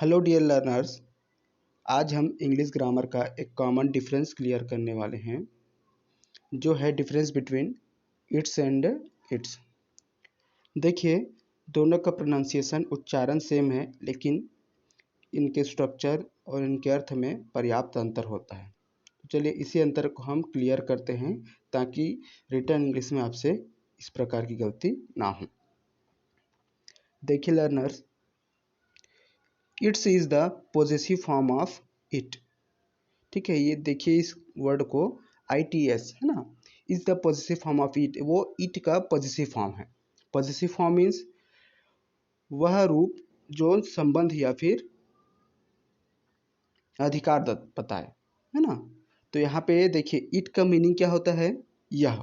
Hello dear learners. आज हम English grammar का एक कॉमन डिफरेंस क्लियर करने वाले हैं, जो है difference between its and it's. देखिए, दोनों का प्रोनाउंसिएशन उच्चारण सेम है, लेकिन इनके स्ट्रक्चर और इनके अर्थ में पर्याप्त अंतर होता है। तो चलिए इसी अंतर को हम क्लियर करते हैं, ताकि रिटर्न इंग्लिश में आपसे इस प्रकार की गलती ना हो। देखिए learners, it's is the possessive form of it. ठीक है, ये देखिए इस वर्ड को ITS है ना, is the positive form of it. वो इट का पॉजिटिव फॉर्म है। पॉजिटिव फॉर्म मीन्स वह रूप जो संबंध या फिर अधिकार बताए, है ना। तो यहाँ पे देखिए इट का मीनिंग क्या होता है, यह।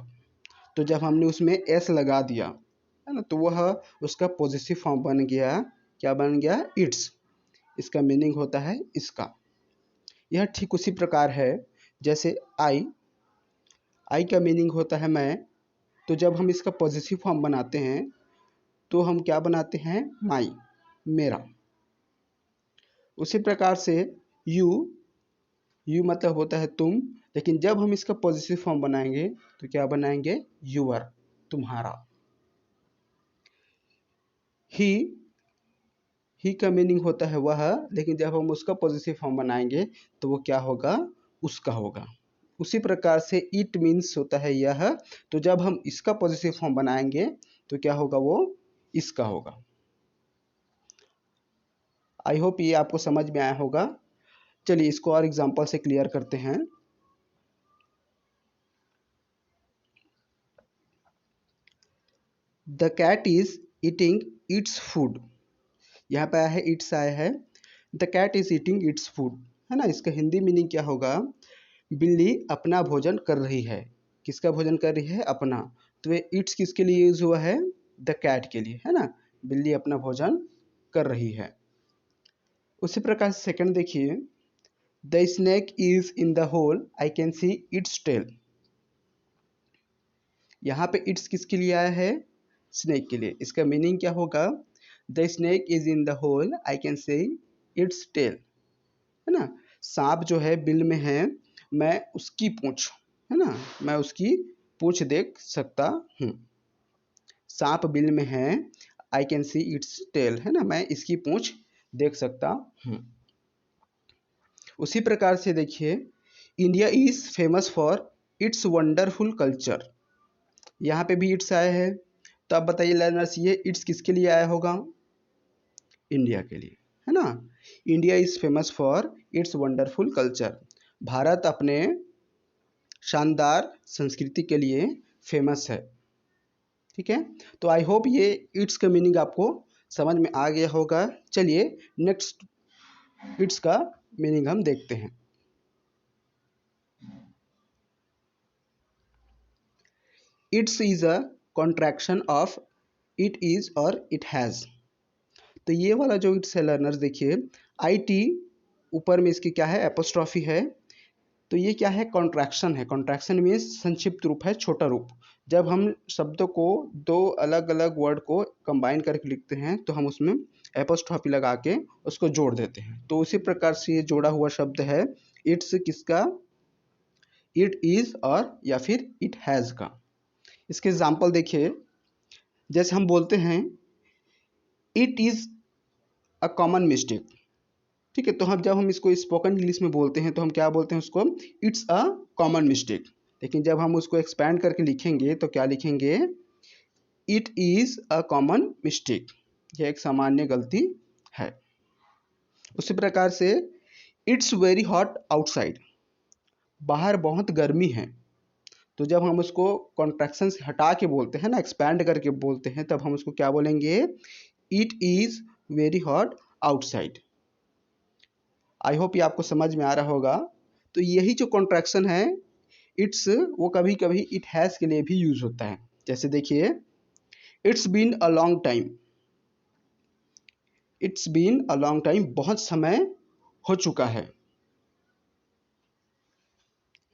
तो जब हमने उसमें एस लगा दिया, है ना, तो वह उसका पॉजिटिव फॉर्म बन गया। क्या बन गया? इट्स। इसका मीनिंग होता है इसका। यह ठीक उसी प्रकार है जैसे आई का मीनिंग होता है मैं। तो जब हम इसका पॉजिटिव फॉर्म बनाते हैं तो हम क्या बनाते हैं? माई, मेरा। उसी प्रकार से यू मतलब होता है तुम, लेकिन जब हम इसका पॉजिटिव फॉर्म बनाएंगे तो क्या बनाएंगे? यूअर, तुम्हारा। ही का मीनिंग होता है वह, लेकिन जब हम उसका पॉजिटिव फॉर्म बनाएंगे तो वो क्या होगा? उसका होगा। उसी प्रकार से इट मीन्स होता है यह। तो जब हम इसका पॉजिटिव फॉर्म बनाएंगे तो क्या होगा? वो इसका होगा। आई होप ये आपको समझ में आया होगा। चलिए इसको और एग्जांपल से क्लियर करते हैं। The cat is eating its food. यहाँ पे आया है इट्स, आया है। The cat is eating its food, है ना। इसका हिंदी मीनिंग क्या होगा? बिल्ली अपना भोजन कर रही है। किसका भोजन कर रही है? अपना। तो ये इट्स किसके लिए यूज हुआ है? द कैट के लिए, है ना। बिल्ली अपना भोजन कर रही है। उसी प्रकार से सेकंड देखिए, the snake is in the hole, I can see its tail. यहाँ पे इट्स किसके लिए आया है? स्नेक के लिए। इसका मीनिंग क्या होगा? The snake is in the hole, I can see its tail, है ना। सांप जो है बिल में है, मैं उसकी पूंछ, है ना, मैं उसकी पूंछ देख सकता हूँ। सांप बिल में है, I can see its tail, है ना, मैं इसकी पूंछ देख सकता हूँ। उसी प्रकार से देखिए, India is famous for its wonderful culture. यहाँ पे भी इट्स आया है। तो अब बताइए लर्नर्स, ये इट्स किसके लिए आया होगा? इंडिया के लिए, है ना। India is famous for its wonderful culture. Bharat अपने शानदार संस्कृति के लिए फेमस है। ठीक है, तो आई होप ये इट्स का मीनिंग आपको समझ में आ गया होगा। चलिए नेक्स्ट इट्स का मीनिंग हम देखते हैं। It's is a contraction of it is और इट हैज़। तो ये वाला जो इट्स है लर्नर्स, देखिए IT ऊपर में इसकी क्या है? एपोस्ट्रॉफी है। तो ये क्या है? कॉन्ट्रैक्शन है। कॉन्ट्रैक्शन मीन्स संक्षिप्त रूप है, छोटा रूप। जब हम शब्दों को, दो अलग अलग वर्ड को कंबाइन करके लिखते हैं तो हम उसमें एपोस्ट्रॉफी लगा के उसको जोड़ देते हैं। तो उसी प्रकार से ये जोड़ा हुआ शब्द है इट्स किसका? इट इज और या फिर इट हैज़ का। इसके एग्जाम्पल देखिए, जैसे हम बोलते हैं it is a common mistake. ठीक है, तो हम जब हम इसको स्पोकन इंग्लिश में बोलते हैं तो हम क्या बोलते हैं उसको? It's a common mistake. लेकिन जब हम उसको एक्सपैंड करके लिखेंगे तो क्या लिखेंगे? It is a common mistake. यह एक सामान्य गलती है। उसी प्रकार से इट्स वेरी हॉट आउटसाइड। बाहर बहुत गर्मी है। तो जब हम उसको कॉन्ट्रैक्शन से हटा के बोलते हैं ना, एक्सपैंड करके बोलते हैं, तब हम उसको क्या बोलेंगे? It is very hot outside. I hope ये आपको समझ में आ रहा होगा। तो यही जो कॉन्ट्रैक्शन है इट्स, वो कभी कभी इट हैज़ के लिए भी यूज होता है। जैसे देखिए, it's been a long time. It's been a long time, बहुत समय हो चुका है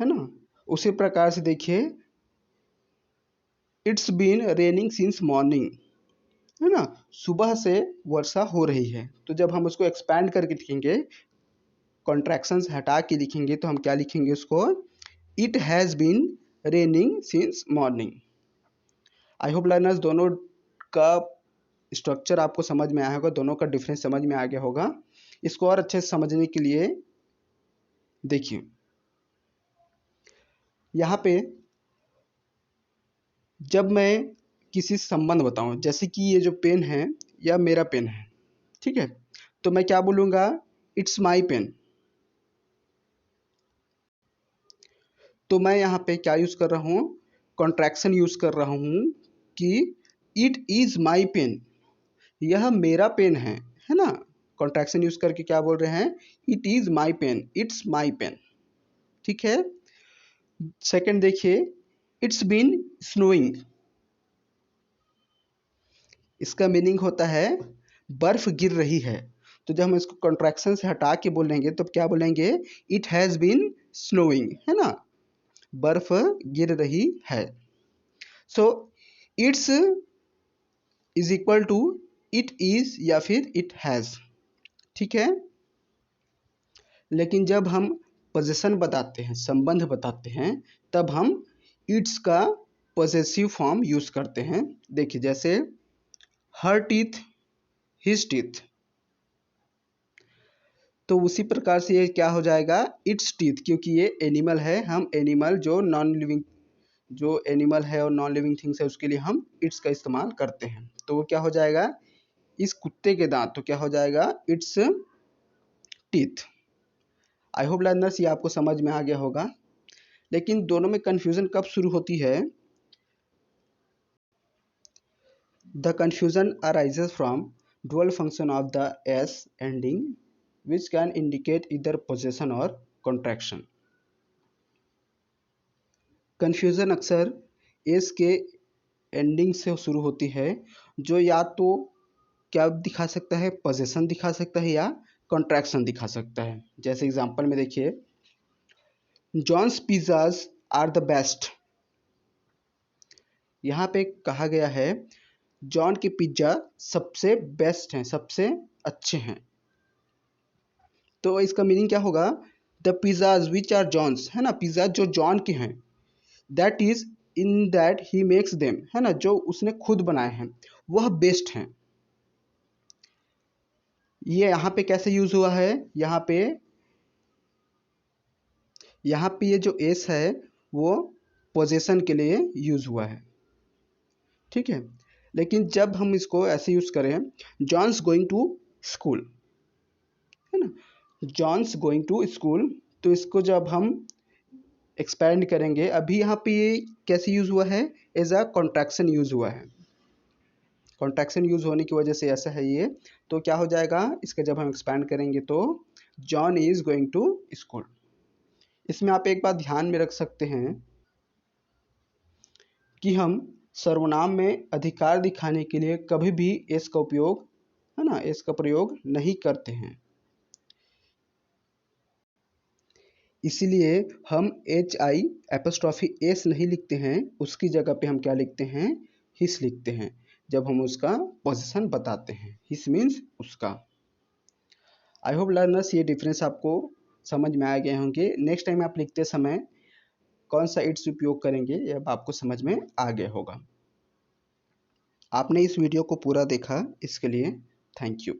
ना। उसी प्रकार से देखिए, it's been raining since morning, है ना, सुबह से वर्षा हो रही है। तो जब हम उसको एक्सपैंड करके लिखेंगे, कॉन्ट्रैक्शंस हटा के लिखेंगे, तो हम क्या लिखेंगे उसको, it has been raining since morning. I hope learners दोनों का स्ट्रक्चर आपको समझ में आया होगा, दोनों का डिफरेंस समझ में आ गया होगा। इसको और अच्छे से समझने के लिए देखिए, यहाँ पे जब मैं किसी संबंध बताऊं, जैसे कि ये जो पेन है या मेरा पेन है, ठीक है, तो मैं क्या बोलूँगा, इट्स माई पेन। तो मैं यहाँ पे क्या यूज़ कर रहा हूँ, कॉन्ट्रैक्शन यूज़ कर रहा हूँ कि इट इज़ माई पेन, यह मेरा पेन है ना। कॉन्ट्रैक्शन यूज़ करके क्या बोल रहे हैं, it is my pen, it's my pen, ठीक है। सेकंड देखिए, इट्स बीन स्नोइंग, इसका मीनिंग होता है बर्फ गिर रही है। तो जब हम इसको कॉन्ट्रैक्शन से हटा के बोलेंगे तो क्या बोलेंगे, इट हैज़ बीन स्नोइंग, है ना, बर्फ गिर रही है। So it's is equal to it is या फिर इट हैज़, ठीक है। लेकिन जब हम पोजेशन बताते हैं, संबंध बताते हैं, तब हम इट्स का पॉसेसिव फॉर्म यूज करते हैं। देखिए जैसे हर टीथ, हिज टीथ, तो उसी प्रकार से ये क्या हो जाएगा, इट्स टीथ, क्योंकि ये एनिमल है। हम एनिमल जो नॉन लिविंग, जो एनिमल है और नॉन लिविंग थिंग्स है उसके लिए हम इट्स का इस्तेमाल करते हैं। तो वो क्या हो जाएगा, इस कुत्ते के दांत, तो क्या हो जाएगा, it's teeth. I hope learners ये आपको समझ में आ गया होगा। लेकिन दोनों में कन्फ्यूजन कब शुरू होती है, the confusion arises from dual function of the s ending which can indicate either possession or contraction। Confusion अक्सर एस के एंडिंग से शुरू होती है, जो या तो क्या दिखा सकता है, पोजेशन दिखा सकता है या कॉन्ट्रैक्शन दिखा सकता है। जैसे एग्जांपल में देखिए, John's pizzas are the best, यहाँ पे कहा गया है जॉन के पिज्ज़ा सबसे बेस्ट हैं, सबसे अच्छे हैं। तो इसका मीनिंग क्या होगा, the pizzas which are John's, है ना, पिज़्ज़ा जो जॉन के हैं, that is in that he makes them, है ना, जो उसने खुद बनाए हैं वह बेस्ट हैं। ये यहाँ पे कैसे यूज हुआ है, यहाँ पे ये जो एस है वो पोजेशन के लिए यूज हुआ है, ठीक है। लेकिन जब हम इसको ऐसे यूज करें, जॉन्स गोइंग टू स्कूल, है ना, जॉन्स गोइंग टू स्कूल, तो इसको जब हम एक्सपैंड करेंगे, अभी यहाँ पे ये कैसे यूज हुआ है, एज अ कॉन्ट्रैक्शन यूज हुआ है। कॉन्ट्रैक्शन यूज होने की वजह से ऐसा है ये। तो क्या हो जाएगा, इसका जब हम एक्सपैंड करेंगे तो John is going to school. इसमें आप एक बात ध्यान में रख सकते हैं कि हम सर्वनाम में अधिकार दिखाने के लिए कभी भी एस का उपयोग, है ना, एस का प्रयोग नहीं करते हैं। इसीलिए हम एच आई एपोस्ट्रॉफी एस नहीं लिखते हैं, उसकी जगह पे हम क्या लिखते हैं, हिस लिखते हैं, जब हम उसका पोजीशन बताते हैं। हिस मीन्स उसका। आई होप लर्नर्स ये डिफरेंस आपको समझ में आ गए होंगे। नेक्स्ट टाइम आप लिखते समय कौन सा इट्स उपयोग करेंगे ये अब आपको समझ में आ गया होगा। आपने इस वीडियो को पूरा देखा, इसके लिए थैंक यू।